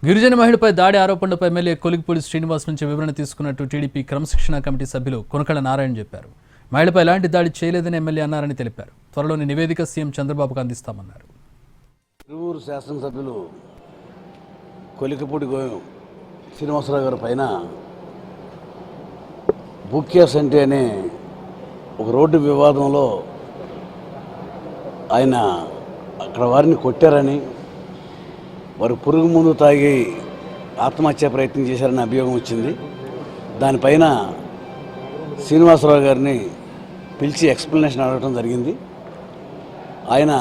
గిరిజన మహిళపై దాడి ఆరోపణలపై ఎమ్మెల్యే కొలిగిపూడి శ్రీనివాస్ నుంచి వివరణ తీసుకున్నట్టు టీడీపీ క్రమశిక్షణ కమిటీ సభ్యులు కొనకళ్ళ నారాయణ చెప్పారు. మహిళపై ఎలాంటి దాడి చేయలేదని ఎమ్మెల్యే అన్నారని తెలిపారు. త్వరలోని నివేదిక సీఎం చంద్రబాబుకు అందిస్తామన్నారు. తిరువూరు శాసనసభ్యులు కొలిగిపూడి శ్రీనివాసరావు గారి పైన బుక్యాస్ అంటే అనే ఒక రోడ్డు వివాదంలో ఆయన అక్కడ వారిని కొట్టారని, వారు పురుగు మందు తాగి ఆత్మహత్య ప్రయత్నం చేశారని అభియోగం వచ్చింది. దానిపైన శ్రీనివాసరావు గారిని పిలిచి ఎక్స్ప్లెనేషన్ అడగడం జరిగింది. ఆయన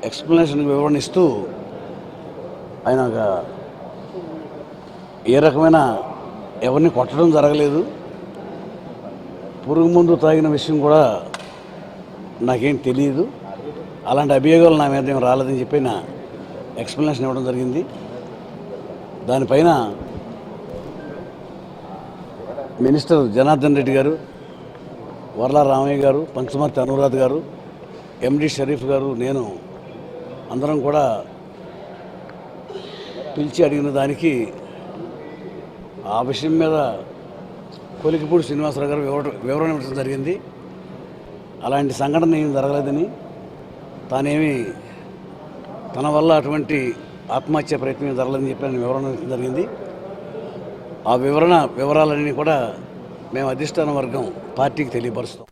ఎక్స్ప్లెనేషన్ వివరణ ఇస్తూ ఆయన ఏ రకమైన ఎవరిని కొట్టడం జరగలేదు, పురుగు మందు తాగిన విషయం కూడా నాకేం తెలియదు, అలాంటి అభియోగాలు నా మీద ఏం రాలేదని చెప్పి నా ఎక్స్ప్లెనేషన్ ఇవ్వడం జరిగింది. దానిపైన మినిస్టర్ జనార్దన్ రెడ్డి గారు, వర్ల రామయ్య గారు, పంచమర్తి అనురాధ్ గారు, ఎండి షరీఫ్ గారు, నేను అందరం కూడా పిలిచి అడిగిన దానికి ఆ విషయం మీద కొలిగిపూడి శ్రీనివాసరావు గారు వివరణ ఇవ్వడం జరిగింది. అలాంటి సంఘటన ఏం జరగలేదని, తానేమి తన వల్ల అటువంటి ఆత్మహత్య ప్రయత్నం జరగలేదని చెప్పి ఆయన వివరణ ఇవ్వడం జరిగింది. ఆ వివరాలన్నీ కూడా మేము అధిష్టాన వర్గం పార్టీకి తెలియపరుస్తాం.